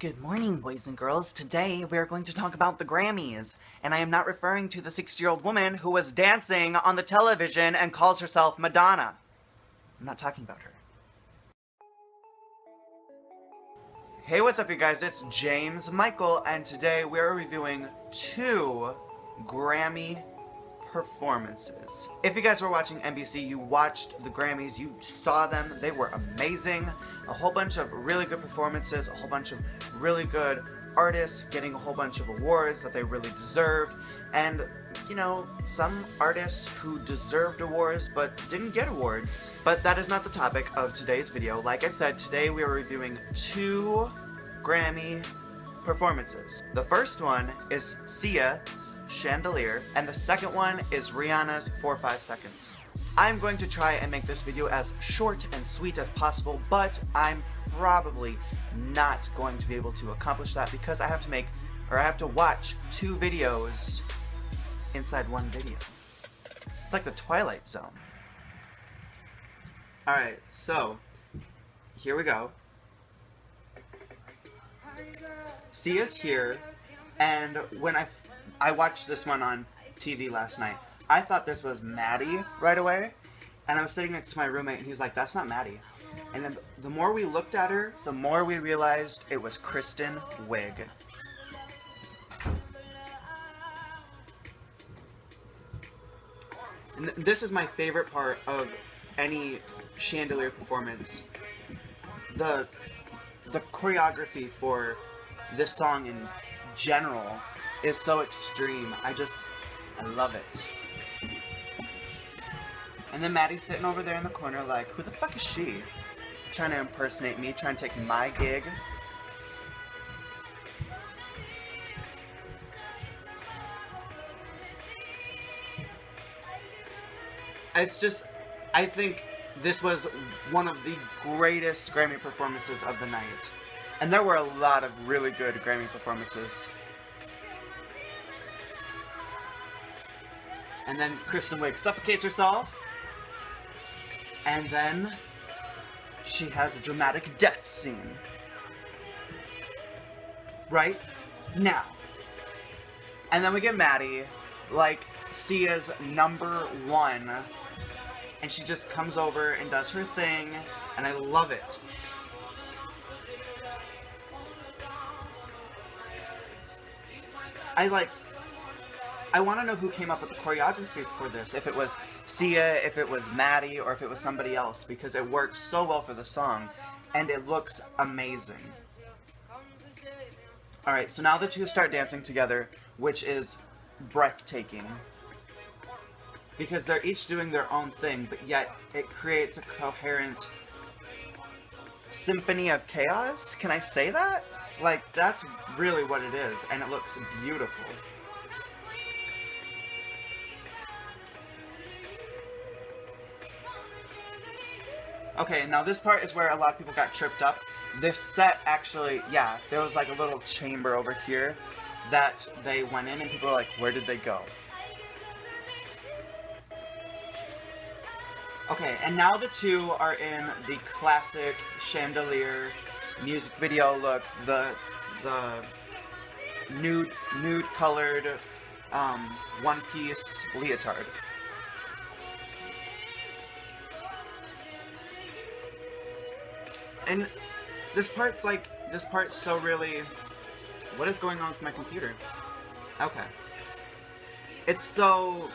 Good morning, boys and girls. Today we are going to talk about the Grammys, and I am not referring to the 60-year-old woman who was dancing on the television and calls herself Madonna. I'm not talking about her. Hey, what's up, you guys? It's James Michael, and today we are reviewing 2 Grammy performances. If you guys were watching NBC, you watched the Grammys, you saw them, they were amazing. A whole bunch of really good performances, a whole bunch of really good artists getting a whole bunch of awards that they really deserved, and, you know, some artists who deserved awards but didn't get awards. But that is not the topic of today's video. Like I said, today we are reviewing 2 Grammy performances. The first one is Sia's Chandelier, and the second one is Rihanna's 4-5 Seconds. I'm going to try and make this video as short and sweet as possible, but I'm probably not going to be able to accomplish that because I have to watch 2 videos inside one video. It's like the Twilight Zone. Alright, so here we go. Sia's here, and when I watched this one on TV last night, I thought this was Maddie right away, and I was sitting next to my roommate and he's like, that's not Maddie. And then the more we looked at her, the more we realized it was Kristen Wiig. And this is my favorite part of any Chandelier performance. The choreography for this song in general is so extreme. I love it. And then Maddie's sitting over there in the corner like, who the fuck is she? Trying to impersonate me, trying to take my gig. It's just, I think this was one of the greatest Grammy performances of the night. And there were a lot of really good Grammy performances. And then Kristen Wiig suffocates herself. And then she has a dramatic death scene. Right now. And then we get Maddie, like Sia's #1. And she just comes over and does her thing. And I love it. I want to know who came up with the choreography for this. If it was Sia, if it was Maddie, or if it was somebody else. Because it works so well for the song. And it looks amazing. Alright, so now the 2 start dancing together, which is breathtaking. Because they're each doing their own thing, but yet it creates a coherent symphony of chaos? Can I say that? Like, that's really what it is, and it looks beautiful. Okay, now this part is where a lot of people got tripped up. This set actually, yeah, there was like a little chamber over here that they went in, and people were like, where did they go? Okay, and now the 2 are in the classic Chandelier music video look, the nude colored one-piece leotard. And this part's so really, what is going on with my computer? Okay. It's so,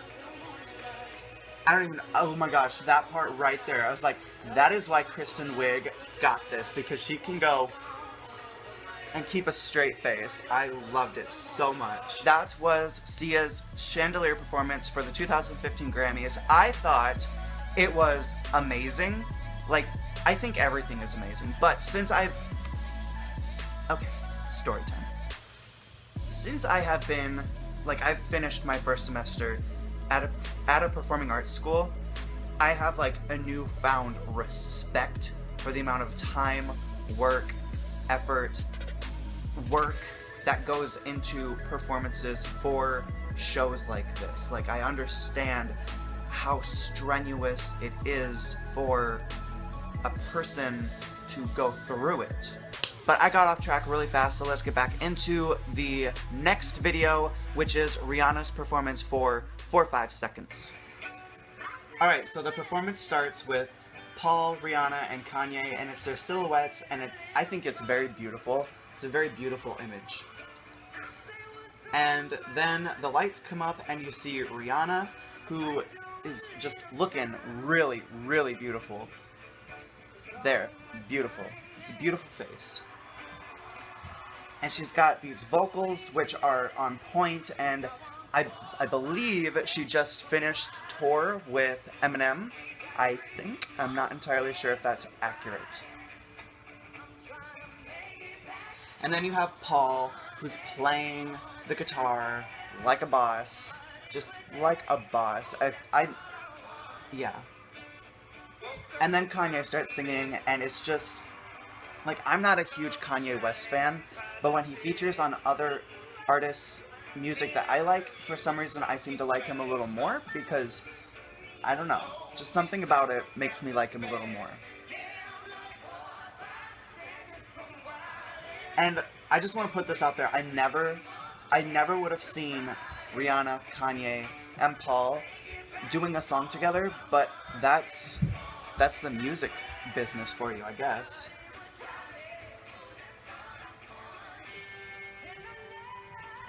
I don't even, oh my gosh, that part right there, I was like, that is why Kristen Wiig got this, because she can go and keep a straight face. I loved it so much. That was Sia's Chandelier performance for the 2015 Grammys. I thought it was amazing. Like, I think everything is amazing, but since okay, story time. Since I have been, like, I've finished my first semester at a performing arts school, I have, like, a newfound respect for the amount of time, work, effort, work that goes into performances for shows like this. Like, I understand how strenuous it is for a person to go through it. But I got off track really fast, so let's get back into the next video, which is Rihanna's performance for 5 seconds. Alright, so the performance starts with Paul, Rihanna, and Kanye, and it's their silhouettes, and I think it's very beautiful. It's a very beautiful image. And then the lights come up, and you see Rihanna, who is just looking really, really beautiful. There, beautiful. It's a beautiful face. And she's got these vocals, which are on point, and I believe she just finished tour with Eminem, I think. I'm not entirely sure if that's accurate. And then you have Paul, who's playing the guitar like a boss. Just like a boss. Yeah. And then Kanye starts singing, and it's just, like, I'm not a huge Kanye West fan, but when he features on other artists' music that I like, for some reason I seem to like him a little more, because, I don't know, just something about it makes me like him a little more. And I just want to put this out there, I never would have seen Rihanna, Kanye, and Paul doing a song together, but that's the music business for you, I guess.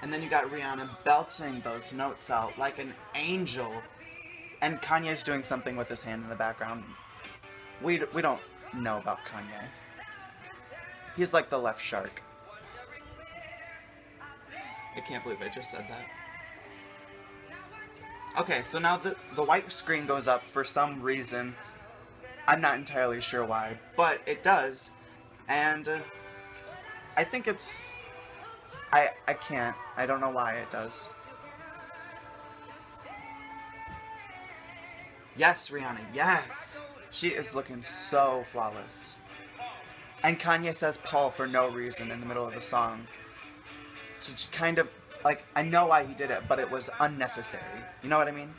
And then you got Rihanna belting those notes out like an angel, and Kanye's doing something with his hand in the background. We don't know about Kanye. He's like the left shark. I can't believe I just said that. Okay, so now the white screen goes up for some reason. I'm not entirely sure why, but it does, and I think it's... I don't know why it does. Yes, Rihanna, yes! She is looking so flawless. And Kanye says Paul for no reason in the middle of the song. It's kind of, like, I know why he did it, but it was unnecessary. You know what I mean?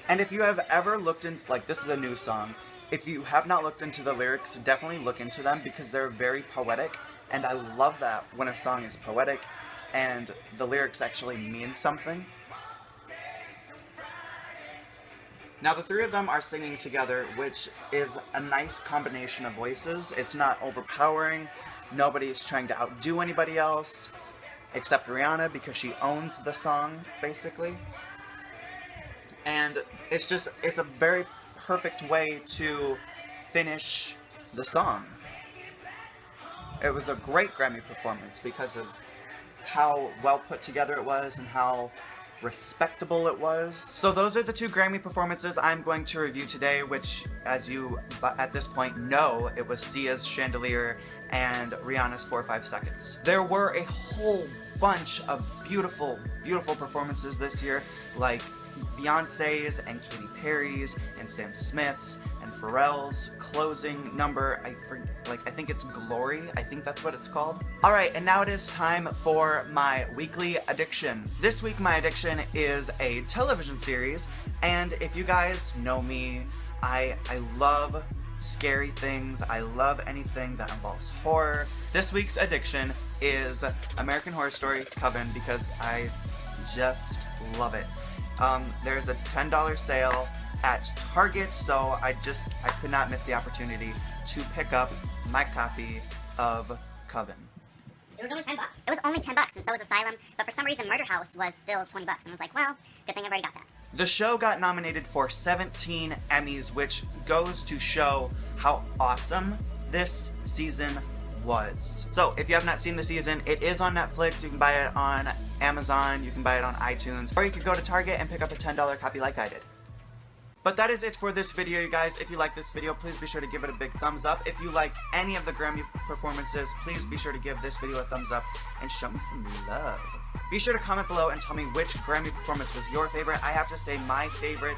And if you have ever looked into, like, this is a new song, if you have not looked into the lyrics, definitely look into them, because they're very poetic, and I love that when a song is poetic, and the lyrics actually mean something. Now the three of them are singing together, which is a nice combination of voices. It's not overpowering, nobody's trying to outdo anybody else, except Rihanna, because she owns the song, basically. And it's a very perfect way to finish the song. It was a great Grammy performance because of how well put together it was and how respectable it was. So those are the two Grammy performances I'm going to review today, which, as you at this point know, it was Sia's Chandelier and Rihanna's 4 or 5 Seconds. There were a whole bunch of beautiful, beautiful performances this year, like Beyonce's and Katy Perry's and Sam Smith's and Pharrell's closing number. I think it's Glory. I think that's what it's called. Alright, and now it is time for my weekly addiction. This week my addiction is a television series, and if you guys know me, I love scary things. I love anything that involves horror. This week's addiction is American Horror Story Coven, because I just love it. There's a $10 sale at Target, so I could not miss the opportunity to pick up my copy of Coven. It was only $10. It was only $10, and so was Asylum, but for some reason Murder House was still $20, and I was like, well, good thing I've already got that. The show got nominated for 17 Emmys, which goes to show how awesome this season was. So, if you have not seen the season, it is on Netflix. You can buy it on Amazon, you can buy it on iTunes, or you could go to Target and pick up a $10 copy like I did. But that is it for this video, you guys. If you like this video, please be sure to give it a big thumbs up. If you liked any of the Grammy performances, please be sure to give this video a thumbs up and show me some love. Be sure to comment below and tell me which Grammy performance was your favorite. I have to say my favorite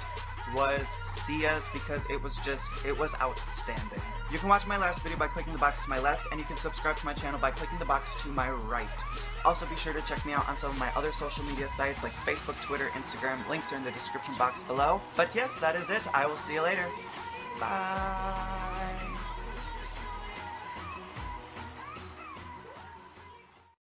was Sia's because it was outstanding. You can watch my last video by clicking the box to my left, and you can subscribe to my channel by clicking the box to my right. Also be sure to check me out on some of my other social media sites like Facebook, Twitter, Instagram. Links are in the description box below. But yes, that is it. I will see you later. Bye.